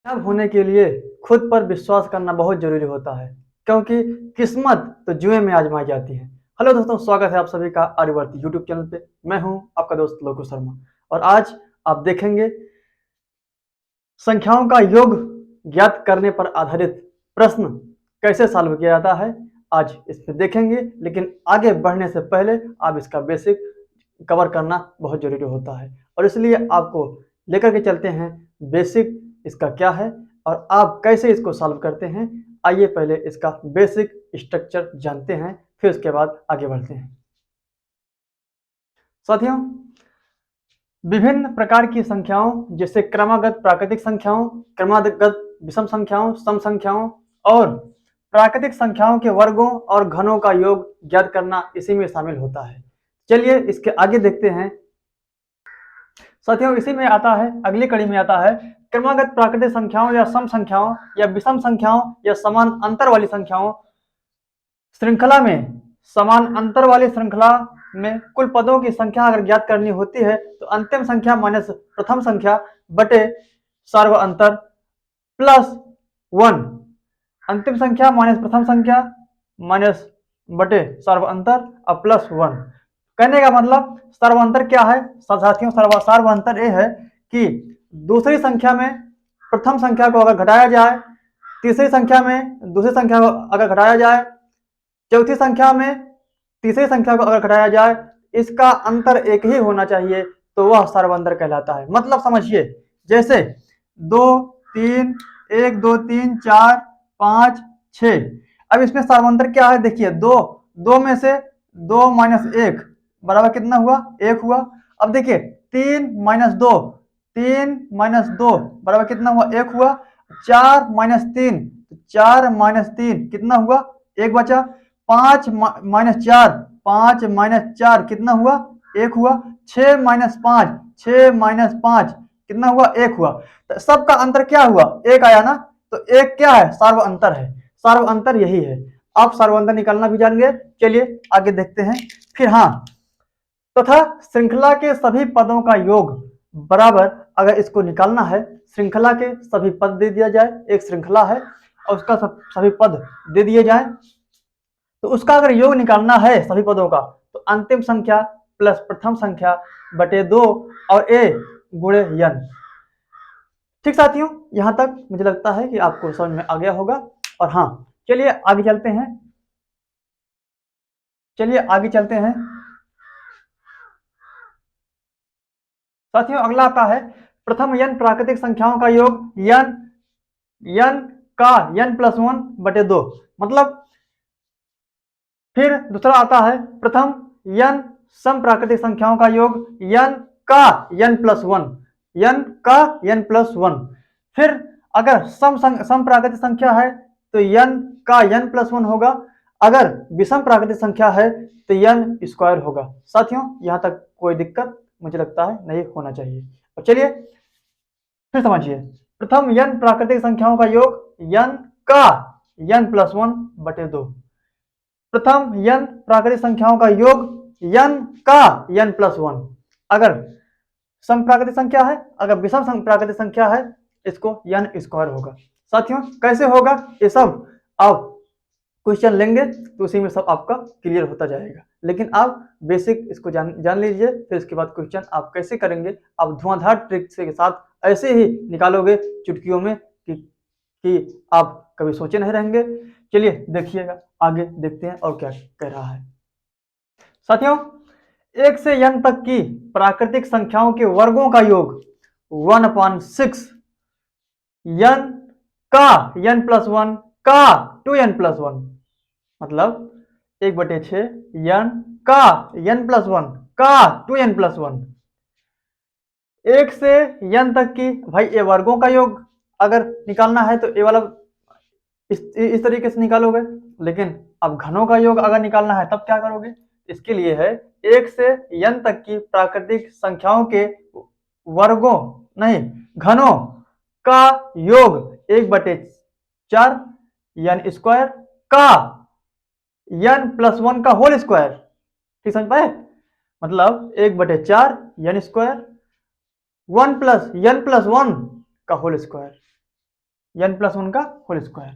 कामयाब होने के लिए खुद पर विश्वास करना बहुत ज़रूरी होता है, क्योंकि किस्मत तो जुए में आजमाई जाती है। हेलो दोस्तों, स्वागत है आप सभी का आर्यवर्त यूट्यूब चैनल पे। मैं हूं आपका दोस्त लोकू शर्मा और आज आप देखेंगे संख्याओं का योग ज्ञात करने पर आधारित प्रश्न कैसे सॉल्व किया जाता है। आज इसमें देखेंगे, लेकिन आगे बढ़ने से पहले आप इसका बेसिक कवर करना बहुत ज़रूरी होता है और इसलिए आपको लेकर के चलते हैं बेसिक इसका क्या है और आप कैसे इसको सॉल्व करते हैं। आइए पहले इसका बेसिक स्ट्रक्चर जानते हैं, फिर उसके बाद आगे बढ़ते हैं। साथियों, विभिन्न प्रकार की संख्याओं जैसे क्रमागत प्राकृतिक संख्याओं, क्रमागत विषम संख्याओं, सम संख्याओं और प्राकृतिक संख्याओं के वर्गों और घनों का योग ज्ञात करना इसी में शामिल होता है। चलिए इसके आगे देखते हैं। साथियों, इसी में आता है, अगली कड़ी में आता है क्रमागत प्राकृतिक संख्याओं या सम संख्याओं या विषम संख्याओं या समान अंतर वाली संख्याओं श्रृंखला में। समान अंतर वाली श्रृंखला में कुल पदों की संख्या अगर ज्ञात करनी होती है तो अंतिम संख्या माइनस प्रथम संख्या बटे सार्व अंतर प्लस 1। अंतिम संख्या माइनस प्रथम संख्या माइनस बटे सार्व अंतर और प्लस 1। कहने का मतलब सार्व अंतर क्या है साथियों? सार्व अंतर ये है कि दूसरी संख्या में प्रथम संख्या को अगर घटाया जाए, तीसरी संख्या में दूसरी संख्या को अगर घटाया जाए, चौथी संख्या में तीसरी संख्या को अगर घटाया जाए, इसका अंतर एक ही होना चाहिए, तो वह सर्वांतर कहलाता है। मतलब समझिए, जैसे 2 3 1 2 3 4 5 6। अब इसमें सर्वांतर क्या है? देखिए, 2 में से 2 माइनस 1 बराबर कितना हुआ? 1 हुआ। अब देखिए 3 माइनस 2 बराबर कितना हुआ? 1 हुआ। 4 माइनस 3 कितना हुआ? 1 बचा। 5 माइनस 4 कितना हुआ? 1 हुआ। 6 माइनस 5 कितना हुआ? 1 हुआ। तो सबका अंतर क्या हुआ? 1 आया ना। तो 1 क्या है? सार्व अंतर है। सार्व अंतर यही है। आप सार्व अंतर निकालना भी जान गए। चलिए आगे देखते हैं। फिर तथा श्रृंखला के सभी पदों का योग बराबर, अगर इसको निकालना है, श्रृंखला के सभी पद दे दिया जाए। एक श्रृंखला है और उसका सभी पद दे दिए जाए, तो उसका अगर योग निकालना है सभी पदों का, तो अंतिम संख्या प्लस प्रथम संख्या बटे 2 और a गुणे n। ठीक साथियों, यहां तक मुझे लगता है कि आपको समझ में आ गया होगा। और हाँ, चलिए आगे चलते हैं। साथियों, अगला आता है प्रथम n प्राकृतिक संख्याओं का योग n का n प्लस 1 बटे 2। मतलब फिर दूसरा आता है प्रथम n सम प्राकृतिक संख्याओं का योग n का n प्लस 1। फिर अगर सम प्राकृतिक संख्या है तो n का n प्लस 1 होगा। अगर विषम प्राकृतिक संख्या है तो n स्क्वायर होगा। साथियों, यहां तक कोई दिक्कत मुझे लगता है नहीं होना चाहिए। और चलिए फिर समझिए, प्रथम n प्राकृतिक संख्याओं का योग n का n प्लस 1 बटे 2। प्रथम n प्राकृतिक संख्याओं का योग n का n प्लस 1। अगर सम प्राकृतिक संख्या है, अगर विषम प्राकृतिक संख्या है, इसको n स्क्वायर होगा। साथियों, कैसे होगा ये सब आप क्वेश्चन लेंगे तो उसी में सब आपका क्लियर होता जाएगा। लेकिन आप बेसिक इसको जान लीजिए, फिर इसके बाद क्वेश्चन आप कैसे करेंगे, आप धुआंधार ट्रिक के साथ ऐसे ही निकालोगे चुटकियों में कि आप कभी सोचे नहीं रहेंगे। चलिए देखिएगा, आगे देखते हैं और क्या कह रहा है। साथियों, 1 से n तक की प्राकृतिक संख्याओं के वर्गों का योग 1/6 n का n प्लस 1 का 2n प्लस 1। मतलब 1/6 n का n प्लस 1 का 2n प्लस 1। 1 से n तक की, भाई ये वर्गों का योग अगर निकालना है तो ये वाला इस तरीके से निकालोगे, लेकिन अब घनों का योग अगर निकालना है तब क्या करोगे? इसके लिए है 1 से n तक की प्राकृतिक संख्याओं के वर्गों नहीं घनों का योग 1/4 n स्क्वायर का n प्लस 1 का होल स्क्वायर। ठीक समझ पाए? मतलब 1/4 n square 1 plus n plus 1 का होल स्क्वायर। n प्लस 1 का होल स्क्वायर।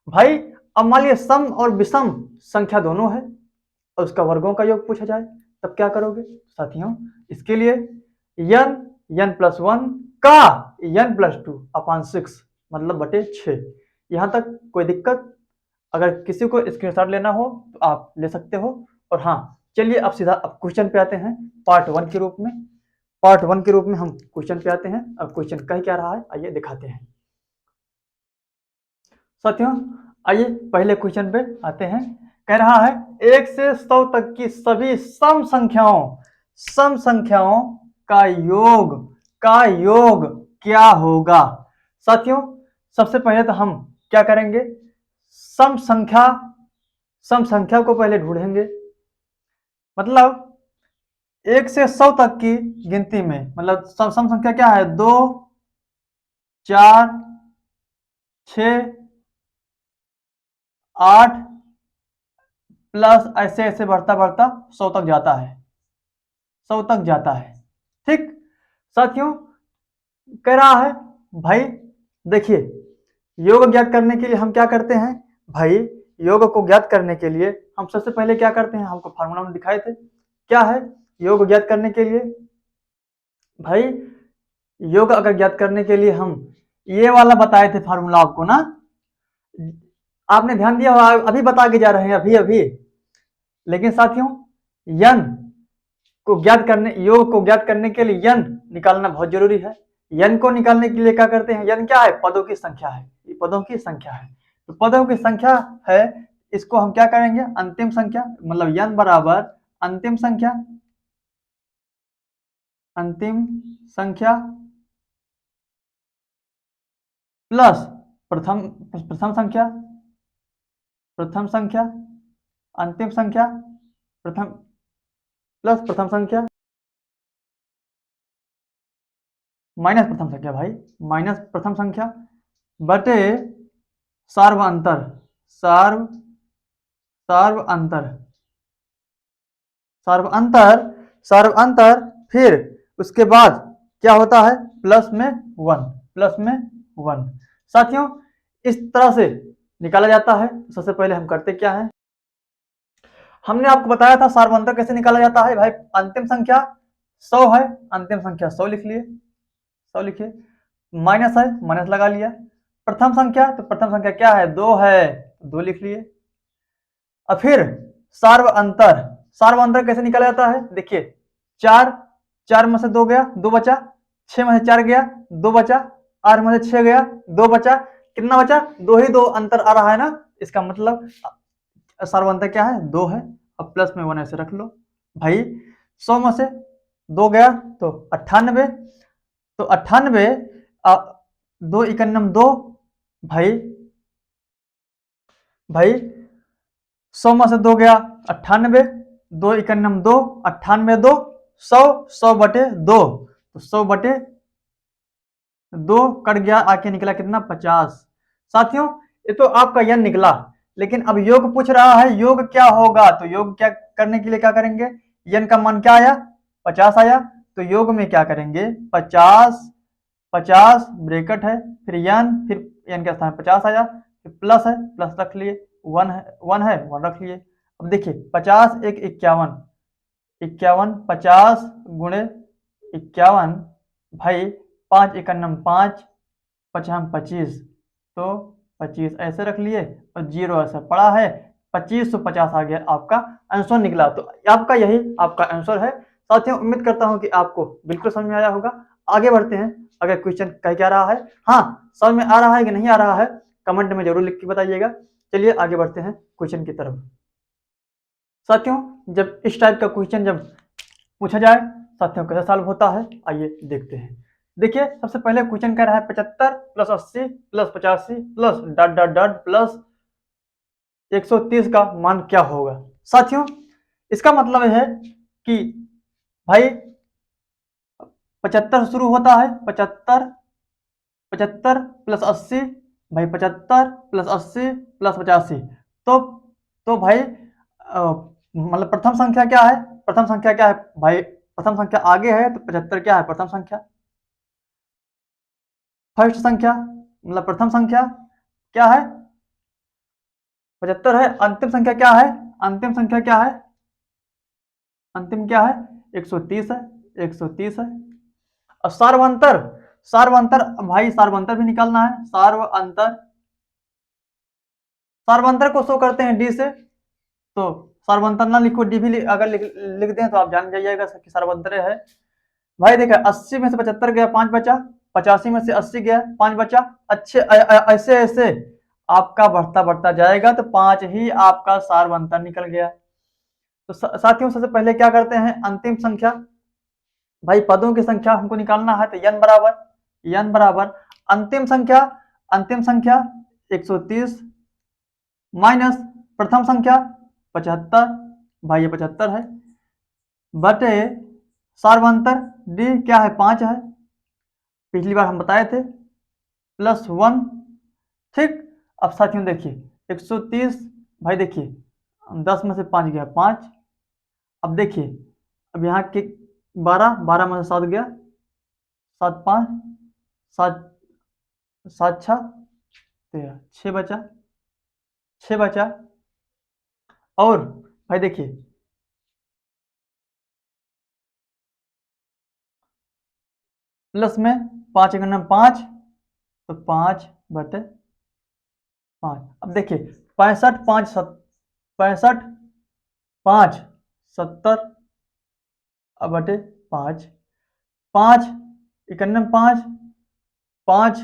भाई अब मान लिया सम और विषम संख्या दोनों है और उसका वर्गों का योग पूछा जाए तब क्या करोगे साथियों? इसके लिए n प्लस 1 का n प्लस 2 अपॉन 6 मतलब बटे 6। यहाँ तक कोई दिक्कत? अगर किसी को स्क्रीनशॉट लेना हो तो आप ले सकते हो। और हाँ चलिए अब सीधा अब क्वेश्चन पे आते हैं पार्ट 1 के रूप में। पार्ट 1 के रूप में हम क्वेश्चन पे आते हैं। अब क्वेश्चन कह क्या रहा है आइए दिखाते हैं साथियों। आइए पहले क्वेश्चन पे आते हैं। कह रहा है 1 से 100 तक की सभी सम संख्याओं का योग क्या होगा? साथियों सबसे पहले तो हम क्या करेंगे, सम संख्या को पहले ढूंढेंगे। मतलब 1 से 100 तक की गिनती में मतलब सम संख्या क्या है? 2 4 6 8 प्लस ऐसे ऐसे बढ़ता बढ़ता 100 तक जाता है, 100 तक जाता है। ठीक साथियों कह रहा है भाई देखिए योग ज्ञात करने के लिए हम क्या करते हैं भाई, योग को ज्ञात करने के लिए हम सबसे पहले क्या करते हैं, हमको फार्मूला में दिखाए थे क्या है योग ज्ञात करने के लिए। भाई योग अगर ज्ञात करने के लिए हम ये वाला बताए थे फार्मूला आपको ना, आपने ध्यान दिया अभी बता के जा रहे हैं अभी अभी। लेकिन साथियों यन को ज्ञात करने योग को ज्ञात करने के लिए यन निकालना बहुत जरूरी है। यन को निकालने के लिए क्या करते हैं, यन क्या है? पदों की संख्या है, ये पदों की संख्या है। तो पदों की संख्या है इसको हम क्या करेंगे अंतिम संख्या मतलब यन बराबर अंतिम संख्या प्लस प्रथम संख्या अंतिम संख्या प्लस प्रथम संख्या माइनस प्रथम संख्या भाई माइनस प्रथम संख्या बटे सार्व अंतर फिर उसके बाद क्या होता है प्लस में 1। साथियों इस तरह से निकाला जाता है। सबसे पहले हम करते क्या है, हमने आपको बताया था सार्व अंतर कैसे निकाला जाता है। भाई अंतिम संख्या 100 है, अंतिम संख्या 100 लिख लिए, 100 लिखिए, माइनस है माइनस लगा लिया, प्रथम संख्या तो प्रथम संख्या क्या है 2 है 2 लिख लिए। अब फिर सार्व अंतर कैसे निकाला जाता है, देखिए 4 में से 2 गया 2 बचा, 6 में से 4 गया 2 बचा, 8 में से 6 गया 2 बचा, कितना बचा 2 ही 2 अंतर आ रहा है ना, इसका मतलब सार्व अंतर क्या है 2 है। अब प्लस में 1 ऐसे रख लो भाई, 100 में से 2 गया तो 98, तो 98 2 इकन्नम 2 भाई 100 में से 2 गया 98, 2 इकन्नम 2 98 2 100 बटे 2 तो 100 बटे 2 कट गया, आके निकला कितना 50। साथियों ये तो आपका यन निकला, लेकिन अब योग पूछ रहा है योग क्या होगा, तो योग क्या करने के लिए क्या करेंगे, यन का मान क्या आया 50 आया, तो योग में क्या करेंगे 50 ब्रैकेट है फिर यन फिर यन के स्थान 50 आया, फिर प्लस है प्लस रख लिए, 1 है 1 रख लिए। अब देखिए 50 एक 51 50 गुणे 51 भाई 5 इकन्नम 5 55 25, तो 25 ऐसे रख लिए और 0 ऐसा पड़ा है, 2550 आ गया आपका आंसर निकला। तो आपका यही आपका आंसर है। साथियों उम्मीद करता हूं कि आपको बिल्कुल समझ में आया होगा। आगे बढ़ते हैं, अगर क्वेश्चन कह क्या रहा है, हाँ समझ में आ रहा है कि नहीं आ रहा है कमेंट में जरूर लिख के बताइएगा। चलिए आगे बढ़ते हैं क्वेश्चन की तरफ। साथियों जब इस टाइप का क्वेश्चन जब पूछा जाए साथियों कैसे सॉल्व होता है आइए देखते हैं। देखिए सबसे पहले क्वेश्चन कह रहा है 75 plus 80 plus 85 plus dot dot dot plus 130 का मान क्या होगा। साथियों इसका मतलब है कि भाई 75 शुरू होता है 75 प्लस 80 भाई 75 प्लस 80 प्लस 85, तो भाई मतलब प्रथम संख्या क्या है, प्रथम संख्या क्या है भाई, प्रथम संख्या आगे है तो 75 क्या है प्रथम संख्या, फर्स्ट संख्या मतलब प्रथम संख्या क्या है 75 है, अंतिम संख्या क्या है, अंतिम संख्या क्या है, अंतिम क्या है 130 है, 130 है। और सार्वंतर, सार्वंतर भाई सार्वंतर भी निकालना है, सार्वंतर, सार्वंतर को शो करते हैं डी से, तो सार्वंतर ना लिखो डी भी अगर लिख दें तो आप जान जाइएगा कि सार्वंतर है। भाई देखा 80 में से 75 गया 5 बचा, 85 में से 80 गया 5 बचा। अच्छे ऐसे ऐसे आपका बढ़ता बढ़ता जाएगा तो 5 ही आपका सार्वंतर निकल गया। तो साथियों सबसे पहले क्या करते हैं, अंतिम संख्या, भाई पदों की संख्या हमको निकालना है, तो n बराबर अंतिम संख्या, अंतिम संख्या 130 माइनस प्रथम संख्या 75, भाई ये 75 है, बटे सार्वंतर डी क्या है 5 है, पिछली बार हम बताए थे, प्लस 1। ठीक, अब साथियों देखिए 130, भाई देखिए 10 में से 5 गया 5, अब देखिए अब यहाँ के 12, 12 में से 7 गया 7 5 7 7 6 13, 6 बचा, 6 बचा। और भाई देखिए प्लस में 5 गुना 5, तो 5 बटे 5। अब देखिए 65 5 65 5 70 बटे 5, 5 91 5 5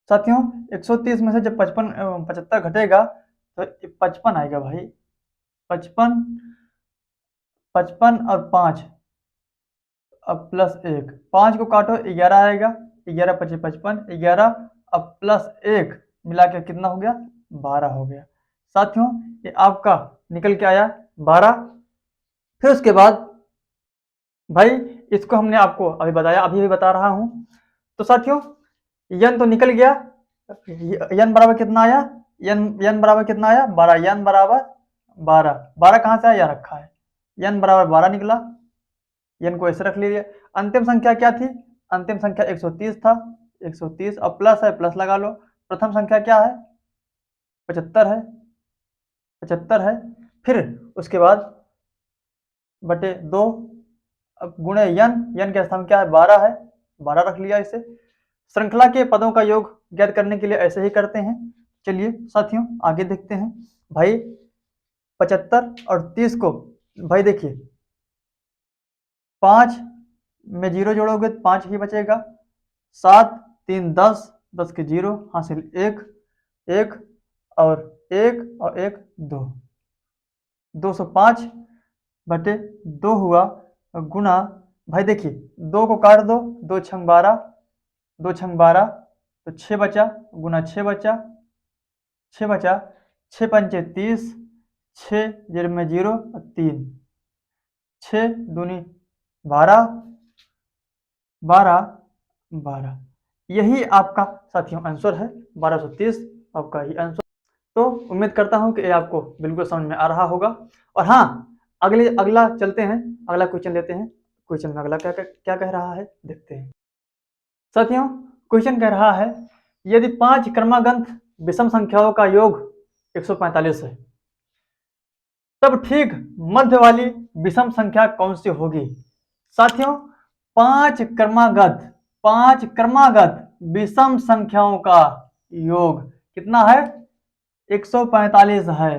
साथियों 130 में से जब 75 घटेगा तो 55 आएगा भाई, 55 55 और 5, अब प्लस 1, 5 को काटो 11 आएगा, 11 पचे 55, 11 अब प्लस 1 मिला के कितना हो गया 12 हो गया। साथियों ये आपका निकल के आया 12। फिर उसके बाद भाई इसको हमने आपको अभी बताया, अभी भी बता रहा हूं। तो साथियों यन तो निकल गया, यन बराबर कितना आया, यन बराबर कितना आया 12, यन बराबर 12, 12 कहां से आया यहाँ रखा है, यन बराबर 12 निकला, यन को ऐसे रख लीजिए। अंतिम संख्या क्या थी, अंतिम संख्या 130 था, 130 अब प्लस है प्लस लगा लो। प्रथम संख्या क्या है 75 है, 75 है, फिर उसके बाद बटे 2, अब गुणे यन के स्थान क्या है 12 है, 12 रख लिया इसे। श्रृंखला के पदों का योग ज्ञात करने के लिए ऐसे ही करते हैं। चलिए साथियों आगे देखते हैं। भाई 75 और 30 को भाई देखिए 5 में 0 जोड़ोगे तो 5 ही बचेगा, 7 3 10, 10 के 0 हासिल 1 1 और 1 और 1 2, 205 बटे 2 हुआ, गुना भाई देखिए 2 को काट दो, 2 छंग 12, 2 छंग 12 तो 6 बचा, गुना 6 बचा, 6 बचा, 6 पंचे 30, 6 0 में 0 3, 6 दूनी 12, 12 12, यही आपका साथियों आंसर है 1230 आपका ही आंसर। तो उम्मीद करता हूं कि ये आपको बिल्कुल समझ में आ रहा होगा। और हाँ अगला चलते हैं, अगला क्वेश्चन लेते हैं। क्वेश्चन में अगला क्या क्या कह रहा है देखते हैं। साथियों क्वेश्चन कह रहा है यदि 5 क्रमागत विषम संख्याओं का योग 145 है तब ठीक मध्य वाली विषम संख्या कौन सी होगी। साथियों 5 क्रमागत विषम संख्याओं का योग कितना है 145 है।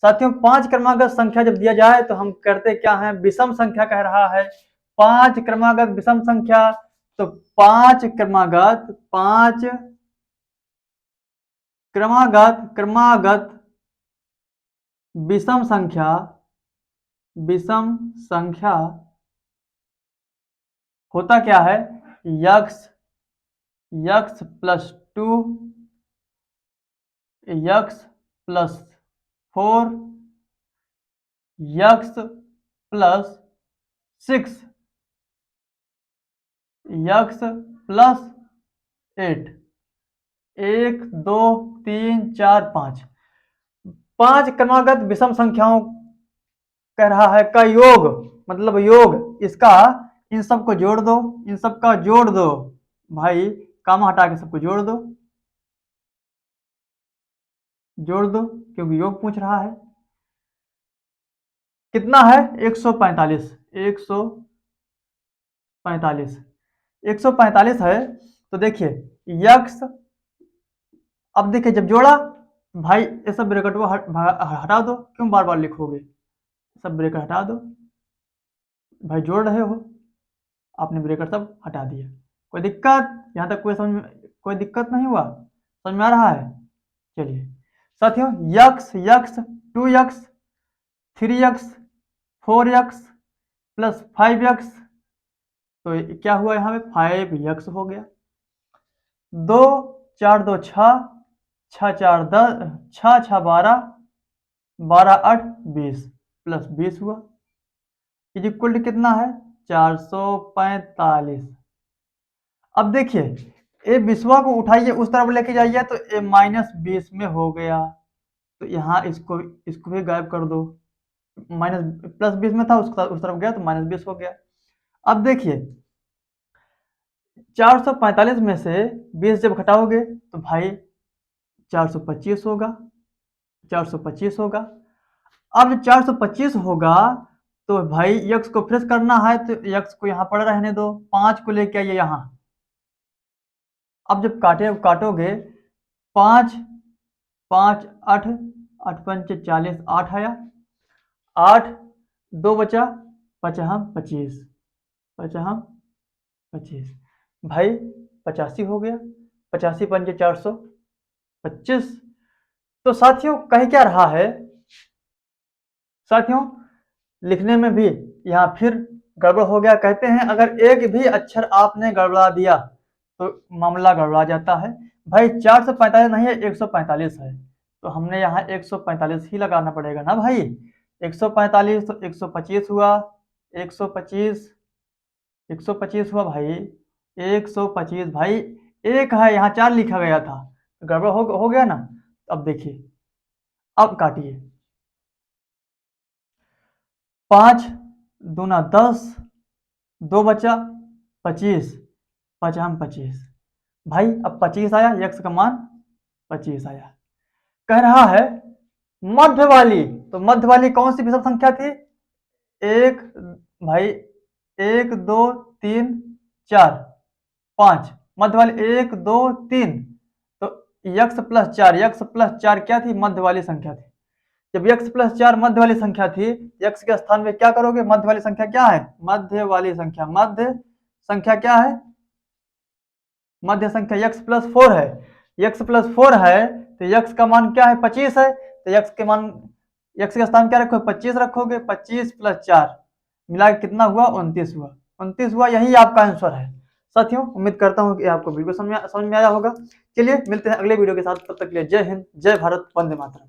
साथियों 5 क्रमागत संख्या जब दिया जाए तो हम करते क्या है, विषम संख्या कह रहा है, 5 क्रमागत विषम संख्या, तो 5 क्रमागत विषम संख्या होता क्या है, x plus 2, x plus 4, x plus 6, x plus 8, 1 2 3 4 5, 5 क्रमागत विषम संख्याओं कह रहा है का योग, मतलब योग इसका इन सबको जोड़ दो, इन सबका जोड़ दो भाई, कामा हटा के सबको जोड़ दो, जोड़ दो क्योंकि योग पूछ रहा है। कितना है 145, 145, 145 है। तो देखिए यक्स, अब देखिए जब जोड़ा भाई ये सब ब्रैकेट को हटा दो, क्यों बार बार लिखोगे, सब ब्रैकेट हटा दो भाई, जोड़ रहे हो, आपने ब्रैकेट सब हटा दिया। कोई दिक्कत यहाँ तक, कोई दिक्कत नहीं हुआ, समझ में आ रहा है। चलिए साथियों, x x 2x 3x 4x plus 5x, तो क्या हुआ यहाँ पे 5x हो गया। 2 4 2 6, 6 4 10, 6 6 12, 12 8 20 प्लस 20 हुआ, इज इक्वल टू कितना है 445। अब देखिए ए बिस्वा को उठाइए उस तरफ लेके जाइए तो ए -20 में हो गया, तो यहाँ इसको भी गायब कर दो, +20 में था उस तरफ गया तो -20 हो गया। अब देखिए 445 में से 20 जब घटाओगे तो भाई 425 होगा, 425 होगा। अब 425 होगा तो भाई यक्स को फ्रेश करना है तो यक्स को यहाँ पड़े रहने दो, 5 को लेके आइए यहाँ। अब जब काटोगे 5 5 8 8 5 40, 8 आया, 8 2 बचा, 5 25, 25 भाई 85 हो गया, 85 पंजे 425। तो साथियों कह क्या रहा है, साथियों लिखने में भी यहाँ फिर गड़बड़ हो गया। कहते हैं अगर एक भी अक्षर आपने गड़बड़ा दिया तो मामला गड़बड़ा जाता है। भाई 445 नहीं है 145 है, तो हमने यहाँ 145 ही लगाना पड़ेगा ना भाई। 145 तो 125 हुआ, 125 125 हुआ भाई, 125 भाई, एक है यहाँ 4 लिखा गया था, गड़बड़ हो गया ना। अब देखिए, अब काटिए, 5 दूना 10, 2 बचा 25, 25 भाई। अब 25 आया, यक्स का मान 25 आया। कह रहा है मध्य वाली, तो मध्य वाली कौन सी विषम संख्या थी, एक भाई 1 2 3 4 5, मध्य वाली 1 2 3, तो यक्स प्लस 4, यक्स प्लस 4 क्या थी, मध्य वाली संख्या थी। जब यक्स प्लस 4 मध्य वाली संख्या थी, यक्स के स्थान में क्या करोगे, मध्य वाली संख्या क्या है, मध्य वाली संख्या, मध्य संख्या क्या है, मध्य संख्या यक्स प्लस 4 है, यक्स प्लस 4 है तो यक्स का मान क्या है 25 है, तो यक्स के मान, यक्स का स्थान क्या रखोगे 25 रखोगे, 25 प्लस 4 मिला के कितना हुआ 29 हुआ, 29 हुआ, यही आपका आंसर है। साथियों उम्मीद करता हूँ कि आपको बिल्कुल समझ में आया होगा। चलिए मिलते हैं अगले वीडियो के साथ, तब तक के लिए जय हिंद, जय भारत, वंदे मातरम।